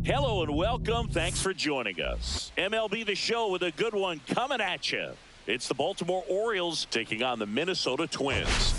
Hello and welcome. Thanks for joining us. MLB The Show with a good one coming at you. It's the Baltimore Orioles taking on the Minnesota Twins.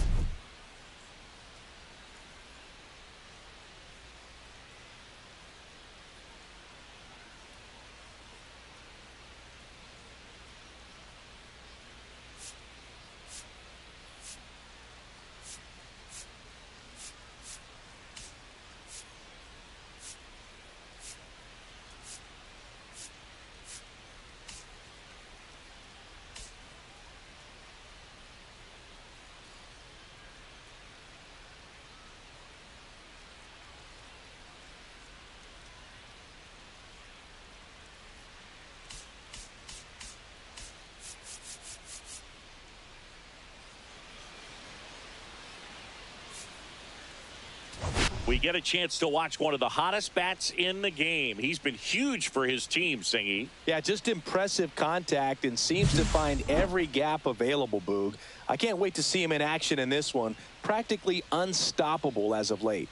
We get a chance to watch one of the hottest bats in the game. He's been huge for his team, Singy. Yeah, just impressive contact and seems to find every gap available, Boog. I can't wait to see him in action in this one. Practically unstoppable as of late.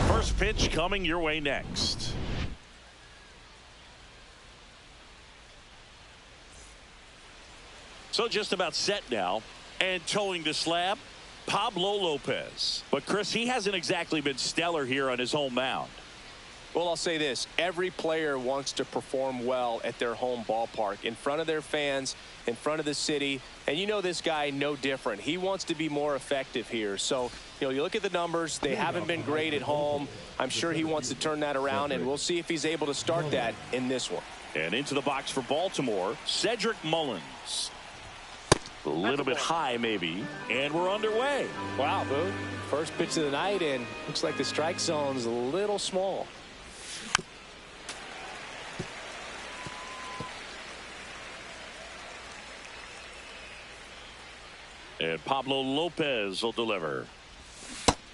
First pitch coming your way next. So just about set now. And towing the slab, Pablo Lopez. But Chris, he hasn't exactly been stellar here on his home mound. Well, I'll say this. Every player wants to perform well at their home ballpark, in front of their fans, in front of the city. And you know this guy no different. He wants to be more effective here. So, you look at the numbers. They haven't been great at home. I'm sure he wants to turn that around, and we'll see if he's able to start that in this one. And into the box for Baltimore, Cedric Mullins. A little bit high, maybe, and we're underway. Wow, Boog. First pitch of the night, and looks like the strike zone's a little small. And Pablo Lopez will deliver.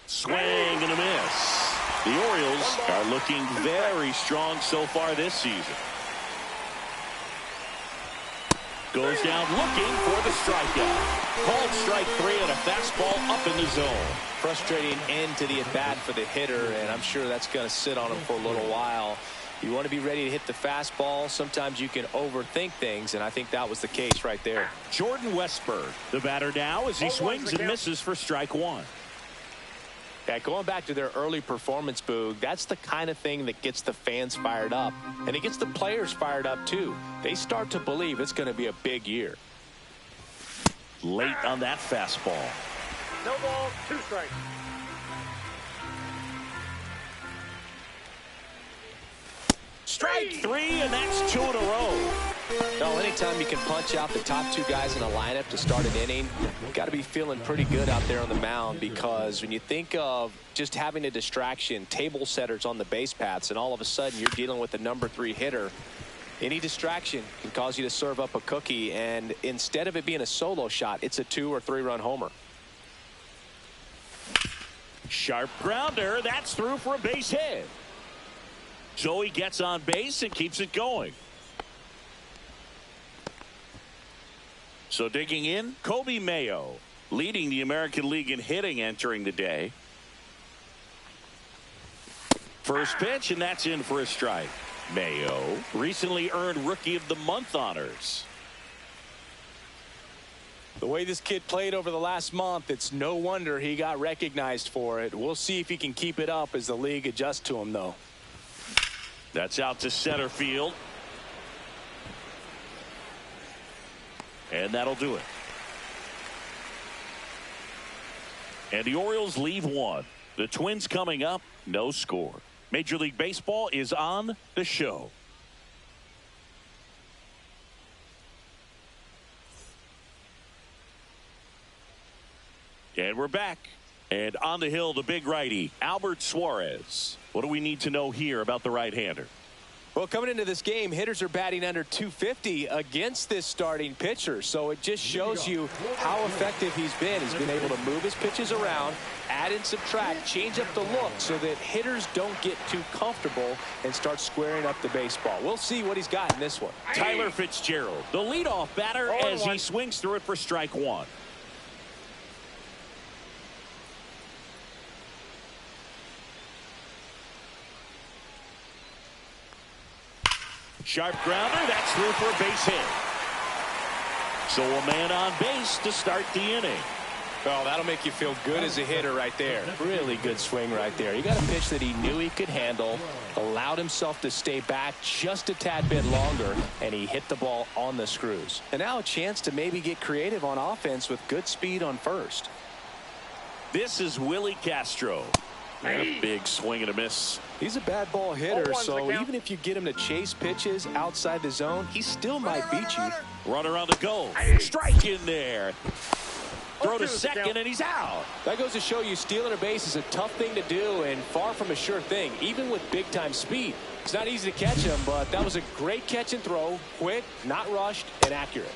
Swing and a miss. The Orioles are looking very strong so far this season. Goes down looking for the strikeout. Called strike 3 and a fastball up in the zone. Frustrating end to the at-bat for the hitter, and I'm sure that's going to sit on him for a little while. You want to be ready to hit the fastball. Sometimes you can overthink things, and I think that was the case right there. Jordan Westberg, the batter now, as he swings and misses for strike 1. Yeah, going back to their early performance, Boog, that's the kind of thing that gets the fans fired up, and it gets the players fired up too. They start to believe it's going to be a big year. Late on that fastball. No ball, 2 strikes. Strike 3, and that's 2 in a row. No, anytime you can punch out the top 2 guys in a lineup to start an inning, you've got to be feeling pretty good out there on the mound, because when you think of just having a distraction, table setters on the base paths, and all of a sudden you're dealing with the number 3 hitter, any distraction can cause you to serve up a cookie, and instead of it being a solo shot, it's a 2 or 3 run homer. Sharp grounder. That's through for a base hit. Joey gets on base and keeps it going. So digging in, Kobe Mayo, leading the American League in hitting entering the day. First pitch, and that's in for a strike. Mayo recently earned Rookie of the Month honors. The way this kid played over the last month, it's no wonder he got recognized for it. We'll see if he can keep it up as the league adjusts to him, though. That's out to center field. And that'll do it. And the Orioles leave one. The Twins coming up, no score. Major League Baseball is on the show. And we're back. And on the hill, the big righty, Albert Suarez. What do we need to know here about the right-hander? Well, coming into this game, hitters are batting under 250 against this starting pitcher. So it just shows you how effective he's been. He's been able to move his pitches around, add and subtract, change up the look so that hitters don't get too comfortable and start squaring up the baseball. We'll see what he's got in this one. Tyler Fitzgerald, the leadoff batter, as he swings through it for strike one. Sharp grounder, that's through for a base hit. So a man on base to start the inning. Oh, that'll make you feel good as a hitter right there. Really good swing right there. He got a pitch that he knew he could handle, allowed himself to stay back just a tad bit longer, and he hit the ball on the screws. And now a chance to maybe get creative on offense with good speed on first. This is Willie Castro. A big swing and a miss. He's a bad ball hitter, so even if you get him to chase pitches outside the zone, he still might beat you. Runner on the go. Strike in there. Throw to second, and he's out. That goes to show you stealing a base is a tough thing to do and far from a sure thing, even with big-time speed. It's not easy to catch him, but that was a great catch and throw. Quick, not rushed, and accurate.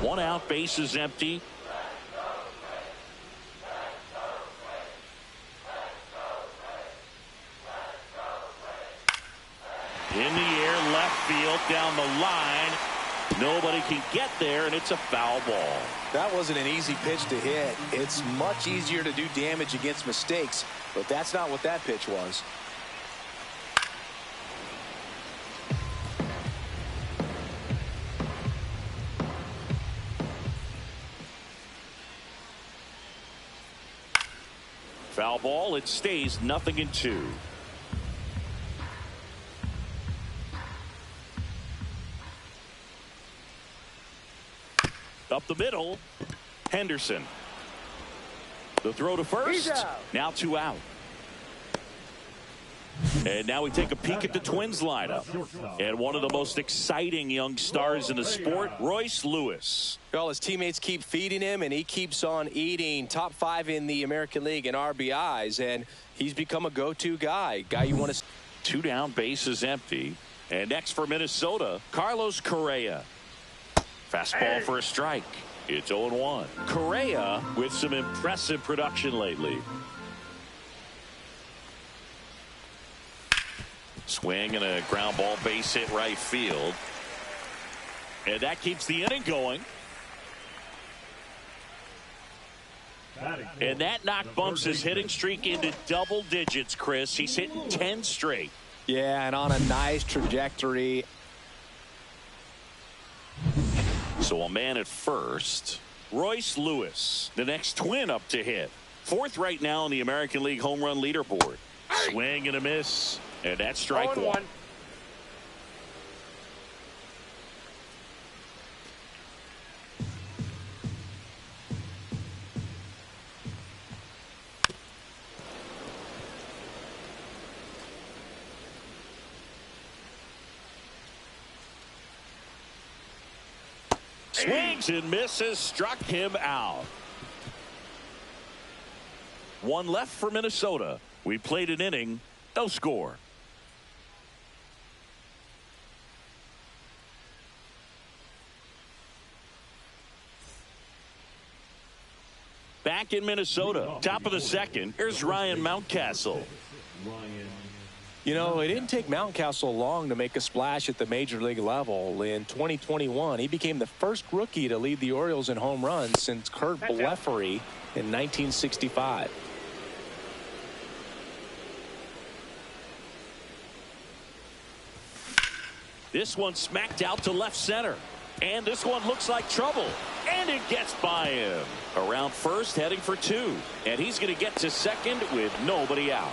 One out, base is empty. In the air, left field, down the line. Nobody can get there, and it's a foul ball. That wasn't an easy pitch to hit. It's much easier to do damage against mistakes, but that's not what that pitch was. Foul ball, it stays 0-2. Up the middle, Henderson. The throw to first. Now 2 out. And now we take a peek at the Twins lineup. And one of the most exciting young stars in the sport, Royce Lewis. Well, his teammates keep feeding him, and he keeps on eating. Top 5 in the American League in RBIs, and he's become a go-to guy. You want to... 2 down, base is empty. And next for Minnesota, Carlos Correa. Fastball for a strike. It's 0-1. Correa with some impressive production lately. Swing and a ground ball, base hit right field. And that keeps the inning going. And that knock bumps his hitting streak into double digits, Chris. He's hitting 10 straight. Yeah, and on a nice trajectory. So a man at first. Royce Lewis, the next Twin up to hit. 4th right now in the American League home run leaderboard. Swing and a miss. And that's strike 1. Swings and misses, struck him out. 1 left for Minnesota. We played an inning, no score. Back in Minnesota, top of the 2nd, here's Ryan Mountcastle. You know, it didn't take Mountcastle long to make a splash at the major league level. In 2021, he became the first rookie to lead the Orioles in home runs since Kurt Blefary in 1965. This one smacked out to left center. And this one looks like trouble. And it gets by him. Around first, heading for 2. And he's going to get to second with nobody out.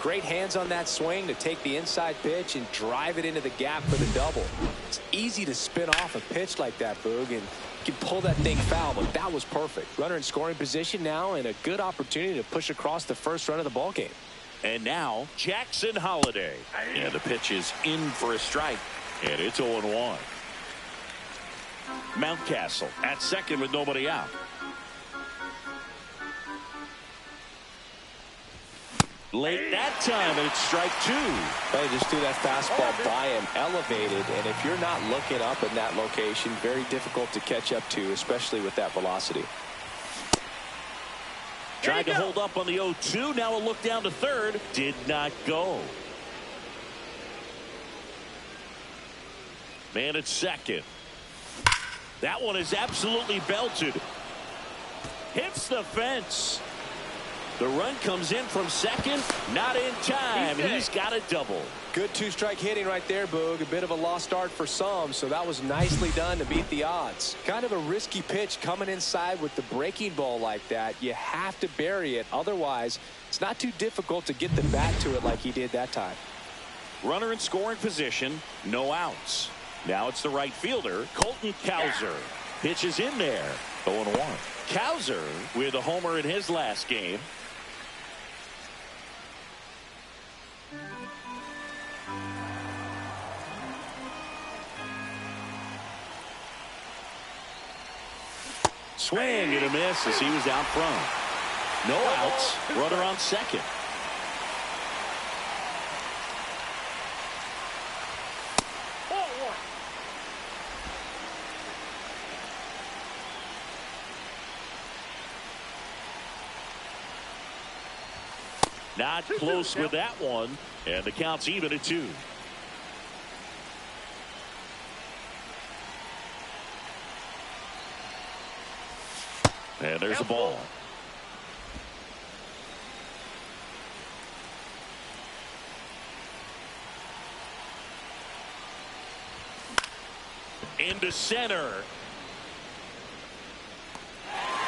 Great hands on that swing to take the inside pitch and drive it into the gap for the double. It's easy to spin off a pitch like that, Boog, and you can pull that thing foul, but that was perfect. Runner in scoring position now and a good opportunity to push across the first run of the ball game. And now Jackson Holiday. And the pitch is in for a strike. And it's 0-1. Mountcastle at second with nobody out. Late that time, and it's strike 2. They just threw that fastball by him, elevated, and if you're not looking up in that location, very difficult to catch up to, especially with that velocity. Tried to hold up on the 0-2. Now a look down to third. Did not go. Man at second. That one is absolutely belted. Hits the fence. The run comes in from second. Not in time. He's got a double. Good two-strike hitting right there, Boog. A bit of a lost start for some, so that was nicely done to beat the odds. Kind of a risky pitch coming inside with the breaking ball like that. You have to bury it. Otherwise, it's not too difficult to get the bat to it like he did that time. Runner in scoring position. No outs. Now it's the right fielder, Colton Cowser. Pitches in there. 0-1. Cowser with a homer in his last game. Swing and a miss as he was out front. No outs. Runner on second. Not close with that one, and the count's even at 2. And there's a ball. Into center.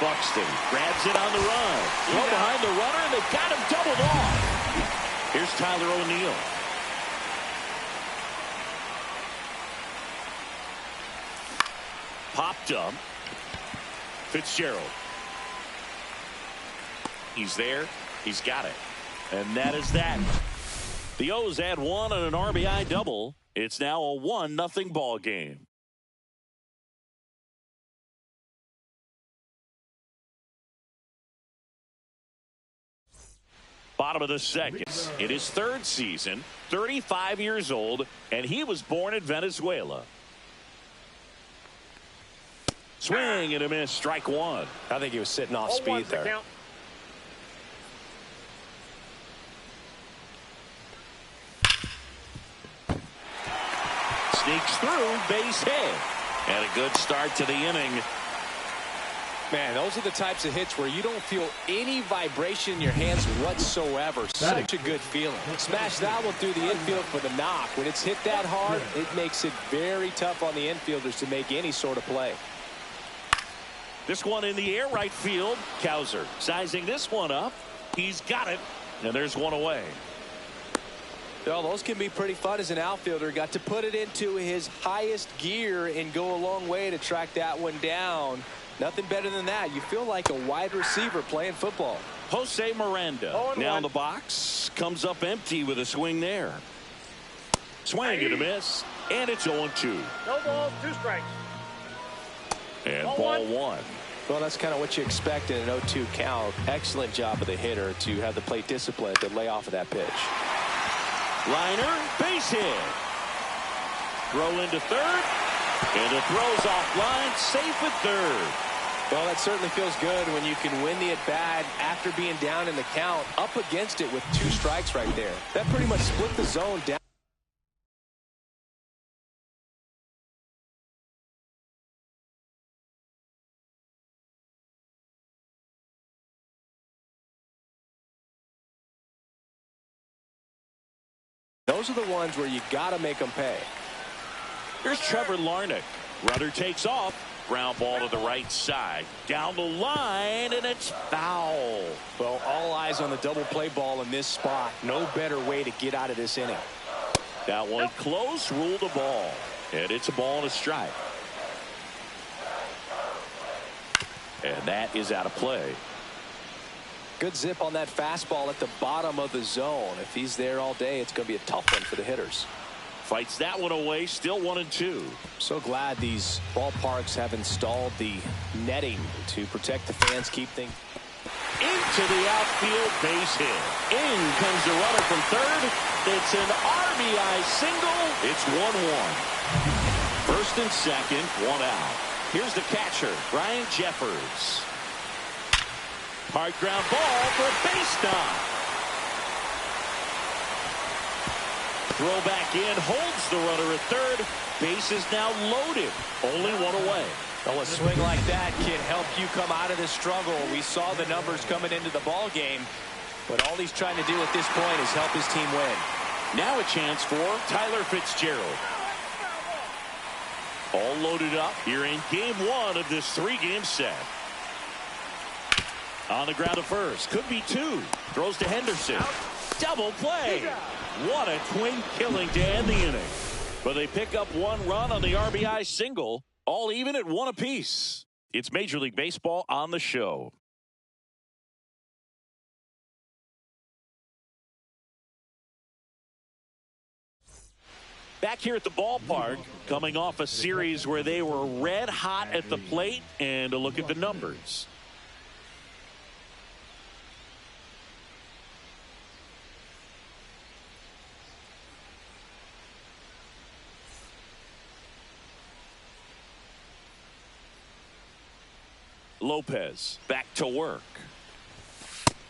Buxton grabs it on the run. Throw behind the runner, and they've got him doubled off. Here's Tyler O'Neill. Popped up. Fitzgerald. He's there. He's got it. And that is that. The O's add 1 on an RBI double. It's now a 1-0 ball game. Bottom of the second. In his third season, 35 years old, and he was born in Venezuela. Swing and a miss, strike 1. I think he was sitting off speed there. Count. Sneaks through, base hit. And a good start to the inning. Man, those are the types of hits where you don't feel any vibration in your hands whatsoever. Such a good feeling. Smash that one through the infield for the knock. When it's hit that hard, it makes it very tough on the infielders to make any sort of play. This one in the air, right field. Cowser sizing this one up. He's got it. And there's one away. Well, those can be pretty fun as an outfielder. Got to put it into his highest gear and go a long way to track that one down. Nothing better than that. You feel like a wide receiver playing football. Jose Miranda now in the box. Comes up empty with a swing there. Swing and a miss. And it's 0-2. No balls, 2 strikes. And ball 1. Well, that's kind of what you expect in an 0-2 count. Excellent job of the hitter to have the plate discipline to lay off of that pitch. Liner, base hit. Throw into third. And it throws off line, safe at third. Well, that certainly feels good when you can win the at-bat after being down in the count, up against it with 2 strikes right there. That pretty much split the zone down. Those are the ones where you got to make them pay. Here's Trevor Larnach. Runner takes off. Ground ball to the right side. Down the line, and it's foul. Well, all eyes on the double play ball in this spot. No better way to get out of this inning. That one close, ruled the ball. And it's a ball and a strike. And that is out of play. Good zip on that fastball at the bottom of the zone. If he's there all day, it's going to be a tough one for the hitters. Fights that one away, still 1-2. So glad these ballparks have installed the netting to protect the fans, keep things. Into the outfield, base hit. In comes the runner from third. It's an RBI single. It's 1-1. First and second, one out. Here's the catcher, Ryan Jeffers. Hard ground ball for a base knock. Throw back in, holds the runner at third. Base is now loaded. Only one away. Well, a swing like that can help you come out of this struggle. We saw the numbers coming into the ball game, but all he's trying to do at this point is help his team win. Now a chance for Tyler Fitzgerald. All loaded up here in game one of this three-game set. On the ground to first. Could be two. Throws to Henderson. Double play. What a twin killing to end the inning. But they pick up one run on the RBI single. All even at one apiece. It's Major League Baseball on the show. Back here at the ballpark, coming off a series where they were red hot at the plate, and a look at the numbers. Lopez back to work.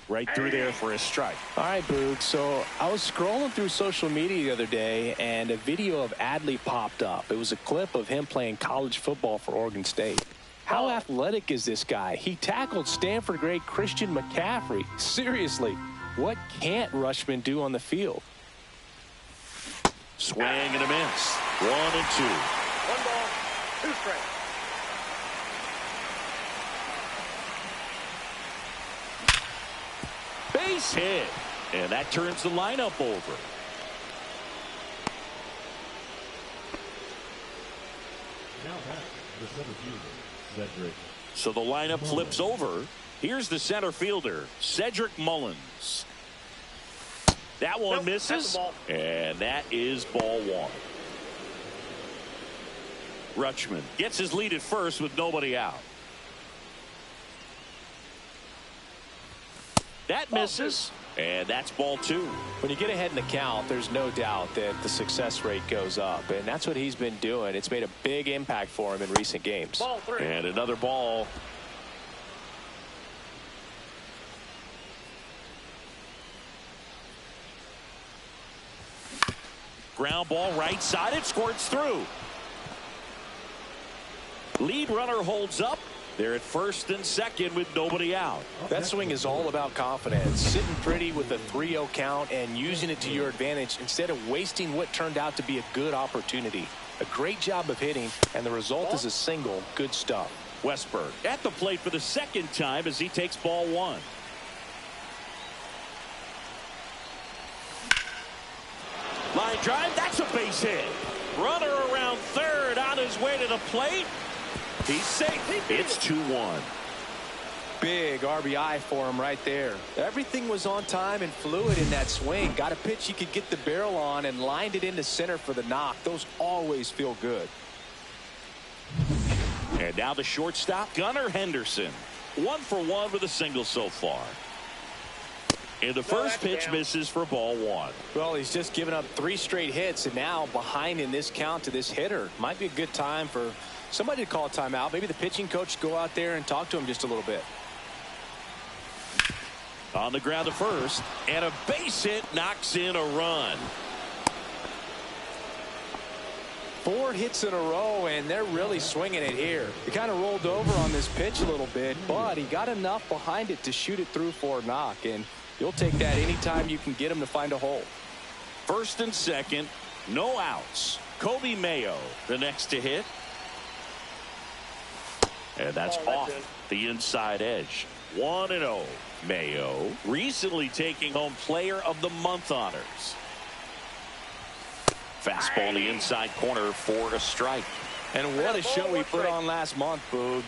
Right through there for a strike. All right, Boog. So I was scrolling through social media the other day, and a video of Adley popped up. It was a clip of him playing college football for Oregon State. How athletic is this guy? He tackled Stanford great Christian McCaffrey. Seriously, what can't Rushman do on the field? Swing and a miss. 1-2. 1 ball, 2 strikes. Base hit. And that turns the lineup over. Now back the center fielder, Cedric. So the lineup flips over. Here's the center fielder, Cedric Mullins. That one misses. And that is ball one. Rutschman gets his lead at first with nobody out. That misses, and that's ball two. When you get ahead in the count, there's no doubt that the success rate goes up, and that's what he's been doing. It's made a big impact for him in recent games. Ball 3. And another ball. Ground ball right side. It squirts through. Lead runner holds up. They're at first and second with nobody out. That swing is all about confidence. Sitting pretty with a 3-0 count and using it to your advantage instead of wasting what turned out to be a good opportunity. A great job of hitting, and the result is a single. Good stuff. Westberg at the plate for the second time as he takes ball one. Line drive. That's a base hit. Runner around third on his way to the plate. He's safe. It's 2-1. Big RBI for him right there. Everything was on time and fluid in that swing. Got a pitch he could get the barrel on and lined it into center for the knock. Those always feel good. And now the shortstop, Gunnar Henderson. 1 for 1 with a single so far. And the first pitch misses for ball one. Well, he's just given up 3 straight hits, and now behind in this count to this hitter. Might be a good time for somebody to call a timeout. Maybe the pitching coach go out there and talk to him just a little bit. On the ground to first, and a base hit knocks in a run. 4 hits in a row, and they're really swinging it here. He kind of rolled over on this pitch a little bit, but he got enough behind it to shoot it through for a knock, and you'll take that anytime you can get him to find a hole. First and second, no outs. Kobe Mayo, the next to hit. And that's off the inside edge. 1-0. Mayo recently taking home Player of the Month honors. Fastball in the inside corner for a strike. And what a show he put on last month, Boog.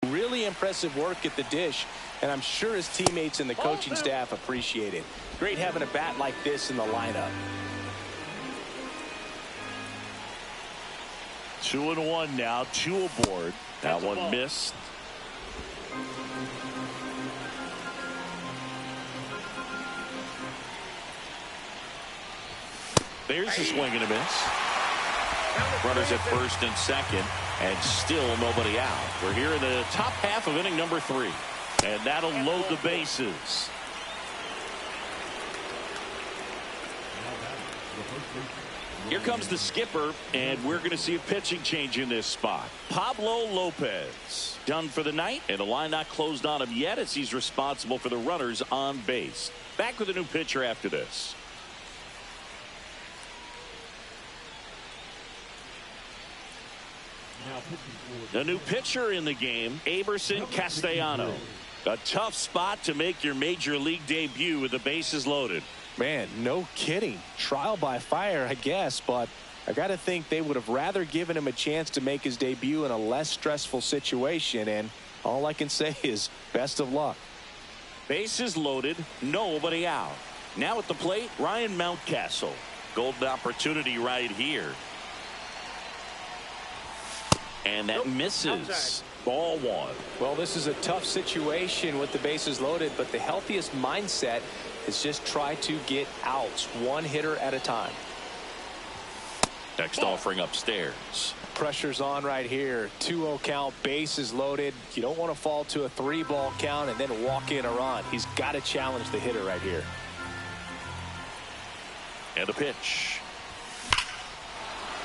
Really impressive work at the dish, and I'm sure his teammates and the coaching staff appreciate it. Great having a bat like this in the lineup. 2-1 now, 2 aboard. That one missed. There's a swing and a miss. Runners at first and second, and still nobody out. We're here in the top half of inning number 3, and that'll load the bases. Here comes the skipper, and we're going to see a pitching change in this spot. Pablo Lopez done for the night, and the line not closed on him yet as he's responsible for the runners on base. Back with a new pitcher after this. The new pitcher in the game, Aberson Castellano. A tough spot to make your major league debut with the bases loaded. Man, no kidding. Trial by fire, I guess, but I got to think they would have rather given him a chance to make his debut in a less stressful situation, and all I can say is best of luck. Bases loaded, nobody out. Now at the plate, Ryan Mountcastle. Golden opportunity right here. And that misses. Ball 1. Well, this is a tough situation with the bases loaded, but the healthiest mindset is just try to get outs, one hitter at a time. Next offering upstairs. Pressure's on right here. 2-0 count, bases loaded. You don't want to fall to a 3-ball count and then walk in a run. He's got to challenge the hitter right here. And the pitch.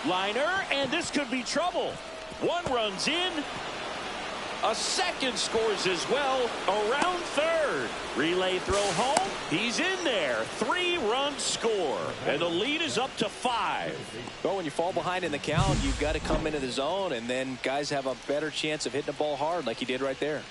Liner, and this could be trouble. One runs in. A second scores as well. Around third. Relay throw home. He's in there. 3-run score. And the lead is up to 5. Well, when you fall behind in the count, you've got to come into the zone, and then guys have a better chance of hitting the ball hard like he did right there.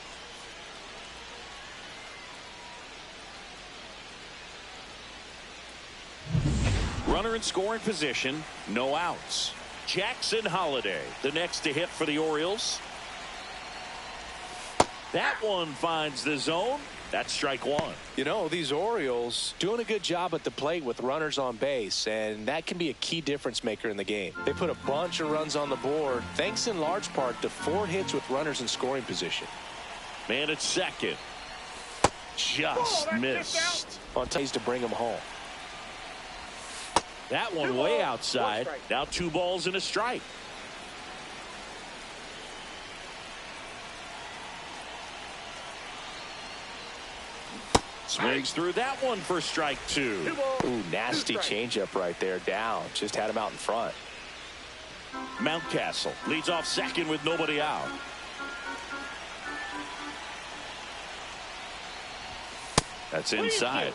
Runner in scoring position, no outs. Jackson Holiday, the next to hit for the Orioles. That one finds the zone. That's strike one. You know, these Orioles doing a good job at the plate with runners on base, and that can be a key difference maker in the game. They put a bunch of runs on the board, thanks in large part to 4 hits with runners in scoring position. Man at second. Just missed. On taste to bring him home. That one way outside. Now 2 balls and a strike. Swings through that one for strike 2. Ooh, nasty changeup right there. Down. Just had him out in front. Mountcastle leads off second with nobody out. That's inside.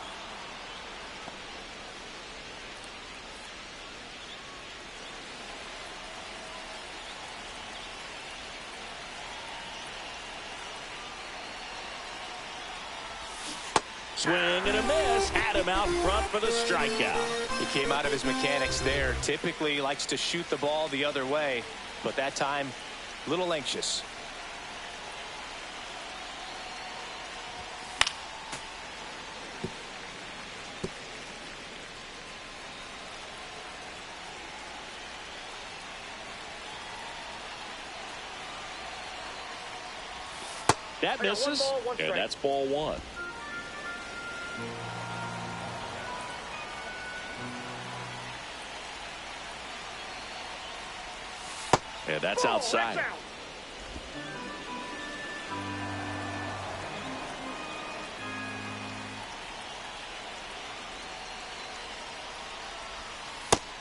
Swing and a miss. Had him out front for the strikeout. He came out of his mechanics there. Typically likes to shoot the ball the other way, but that time a little anxious. That misses. And that's ball 1. And that's outside.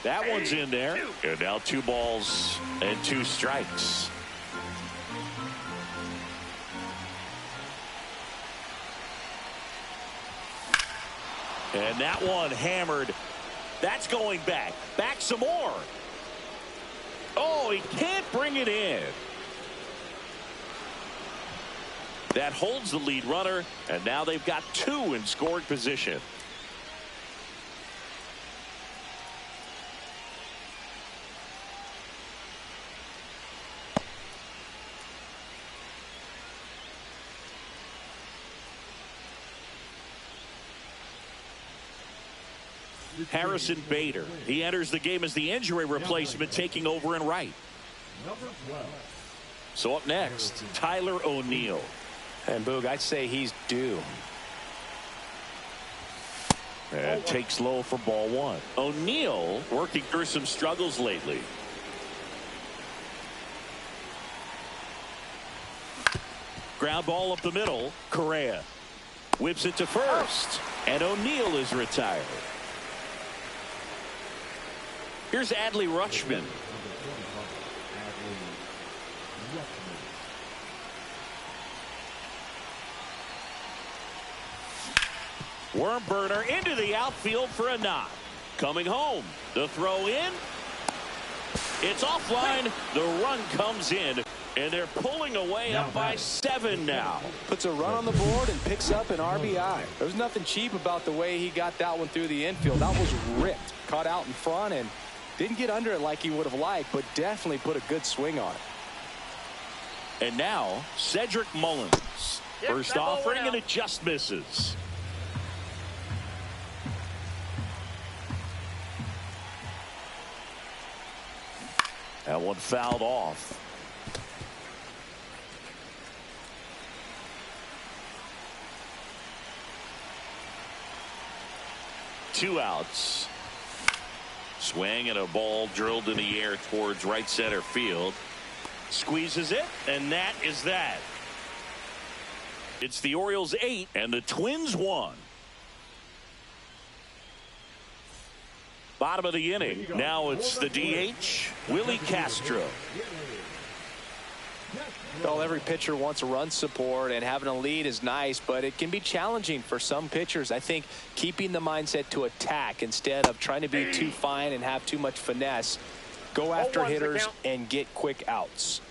That one's in there. And now 2 balls and 2 strikes. And that one hammered. That's going back. Back some more. Oh, he can't bring it in. That holds the lead runner, and now they've got 2 in scoring position. Harrison Bader. He enters the game as the injury replacement, taking over in right. So up next, Tyler O'Neill. And Boog, I'd say he's due. And takes low for ball 1. O'Neill working through some struggles lately. Ground ball up the middle. Correa whips it to first. And O'Neill is retired. Here's Adley Rutschman. Worm burner into the outfield for a knock. Coming home. The throw in. It's offline. The run comes in. And they're pulling away up by 7 now. Puts a run on the board and picks up an RBI. There's nothing cheap about the way he got that one through the infield. That was ripped. Caught out in front and didn't get under it like he would have liked, but definitely put a good swing on it. And now, Cedric Mullins. First offering, and it just misses. That one fouled off. Two outs. Swing and a ball drilled in the air towards right center field. Squeezes it, and that is that. It's the Orioles 8 and the Twins 1. Bottom of the inning. Now it's the DH, Willie Castro. Well, every pitcher wants a run support, and having a lead is nice, but it can be challenging for some pitchers. I think keeping the mindset to attack instead of trying to be too fine and have too much finesse. Go after hitters and get quick outs.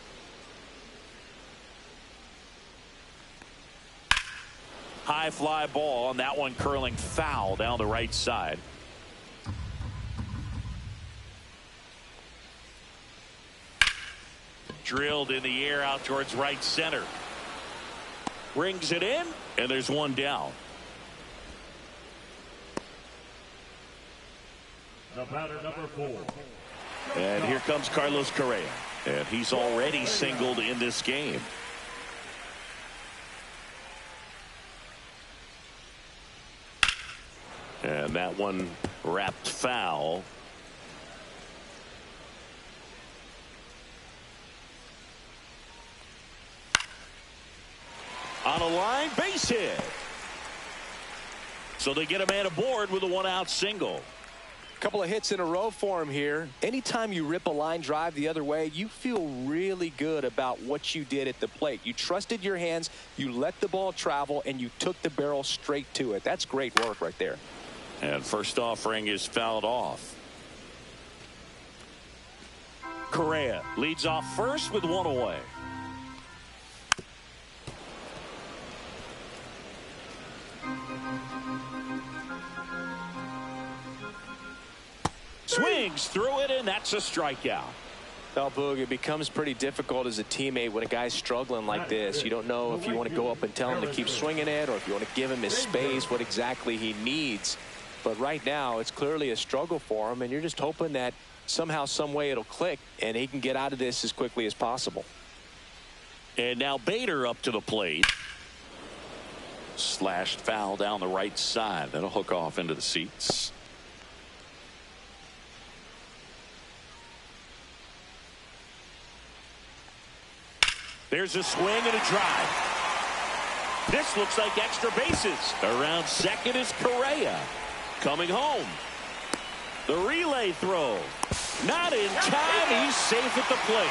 High fly ball, and that one curling foul down the right side. Drilled in the air out towards right center. Brings it in, and there's one down. The batter, number 4. And here comes Carlos Correa. And he's already singled in this game. And that one wrapped foul. On a line, base hit. So they get a man aboard with a 1-out single. Couple of hits in a row for him here. Anytime you rip a line drive the other way, you feel really good about what you did at the plate. You trusted your hands, you let the ball travel, and you took the barrel straight to it. That's great work right there. And first offering is fouled off. Correa leads off first with one away. Swings through it, and that's a strikeout. Well, Boog, it becomes pretty difficult as a teammate when a guy's struggling like this. You don't know if you want to go up and tell him to keep swinging it, or if you want to give him his space, what exactly he needs. But right now, it's clearly a struggle for him, and you're just hoping that somehow, some way it'll click, and he can get out of this as quickly as possible. And now Bader up to the plate. Slashed foul down the right side. That'll hook off into the seats. There's a swing and a drive. This looks like extra bases. Around second is Correa. Coming home. The relay throw. Not in time. He's safe at the plate.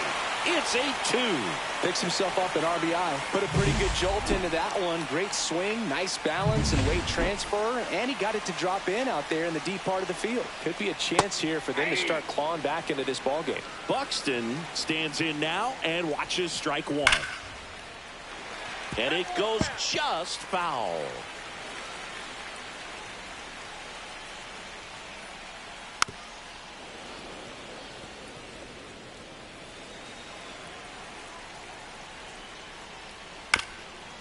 It's 8-2. Picks himself up an RBI. Put a pretty good jolt into that one. Great swing, nice balance and weight transfer. And he got it to drop in out there in the deep part of the field. Could be a chance here for them to start clawing back into this ball game. Buxton stands in now and watches strike one. And it goes just foul.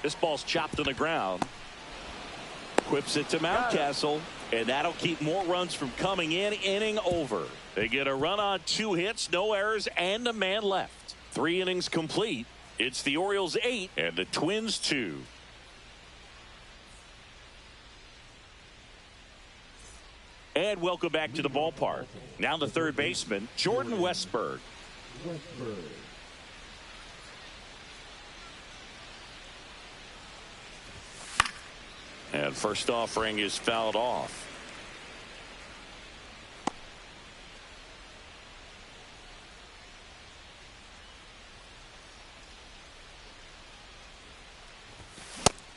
This ball's chopped on the ground. Quips it to Mountcastle, and that'll keep more runs from coming in. Inning over. They get a run on 2 hits, no errors, and a man left. 3 innings complete. It's the Orioles 8 and the Twins 2. And welcome back to the ballpark. Now the third baseman, Jordan Westburg. And first offering is fouled off.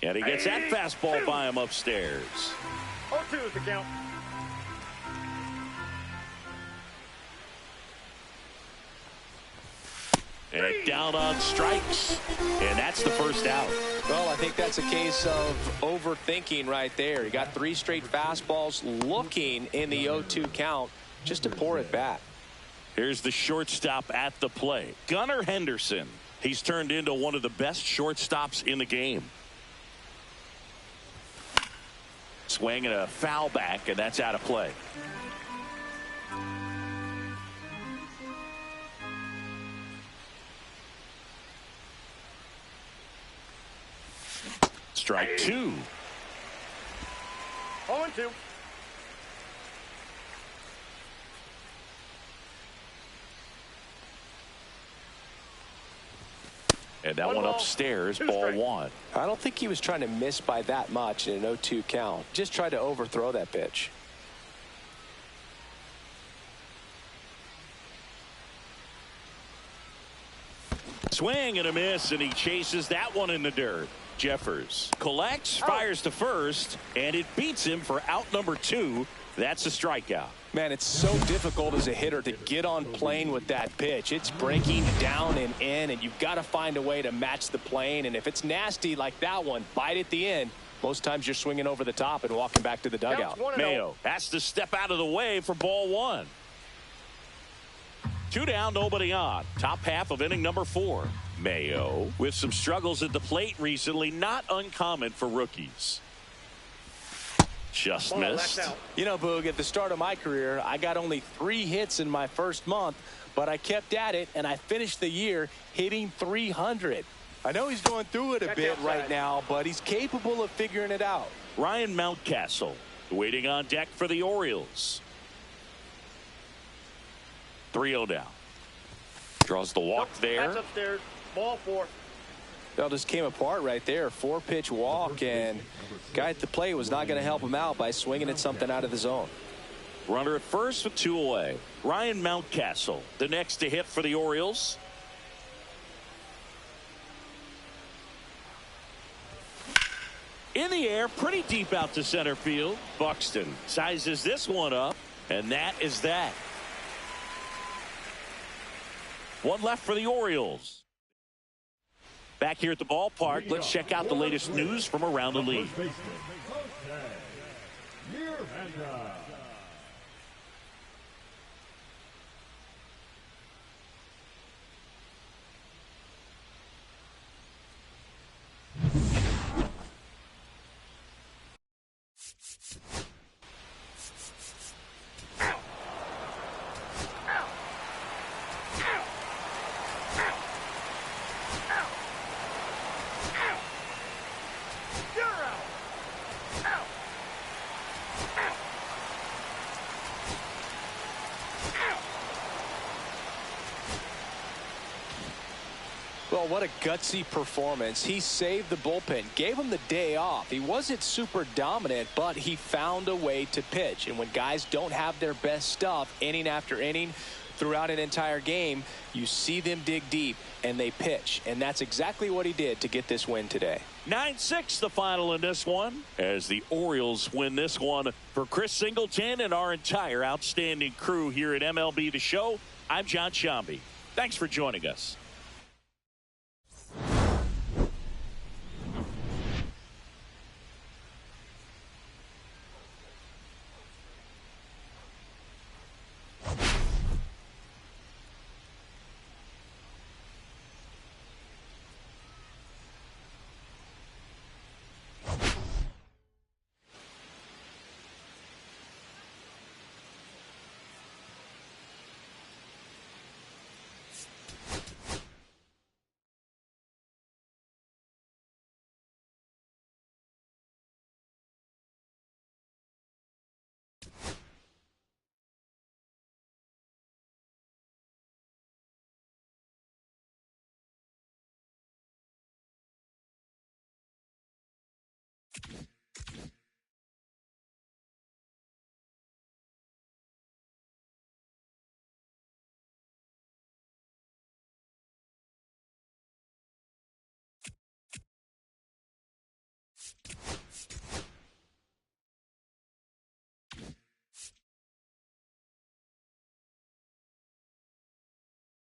And he gets that fastball by him upstairs. 0-2 is the count. And down on strikes. And that's the first out. Well, I think that's a case of overthinking right there. He got 3 straight fastballs looking in the 0-2 count just to pour it back. Here's the shortstop at the plate. Gunnar Henderson. He's turned into one of the best shortstops in the game. Swing and a foul back, and that's out of play. Strike 2. 0-2. And that one upstairs, ball 1. I don't think he was trying to miss by that much in an 0-2 count. Just tried to overthrow that pitch. Swing and a miss, and he chases that one in the dirt. Jeffers collects, fires to first, and it beats him for out number 2. That's a strikeout. Man, it's so difficult as a hitter to get on plane with that pitch. It's breaking down and in, and you've got to find a way to match the plane. And if it's nasty like that one, bite at the end, most times you're swinging over the top and walking back to the dugout. Mayo has to step out of the way for ball 1. 2 down, nobody on. Top half of inning number 4. Mayo with some struggles at the plate recently, not uncommon for rookies. Just missed. You know, Boog, at the start of my career, I got only 3 hits in my first month, but I kept at it, and I finished the year hitting 300. I know he's going through it a bit right now, but he's capable of figuring it out. Ryan Mountcastle waiting on deck for the Orioles. 3-0 down. Draws the walk there. That's upstairs. Ball 4. That just came apart right there. 4-pitch walk, and guy at the plate was not going to help him out by swinging at something out of the zone. Runner at first with 2 away. Ryan Mountcastle, the next to hit for the Orioles. In the air, pretty deep out to center field. Buxton sizes this one up, and that is that. 1 left for the Orioles. Back here at the ballpark, let's check out the latest news from around the league. Well, what a gutsy performance. He saved the bullpen, gave him the day off. He wasn't super dominant, but he found a way to pitch. And when guys don't have their best stuff inning after inning throughout an entire game, you see them dig deep and they pitch. And that's exactly what he did to get this win today. 9-6 the final in this one as the Orioles win this one. For Chris Singleton and our entire outstanding crew here at MLB The Show, I'm John Shambi. Thanks for joining us.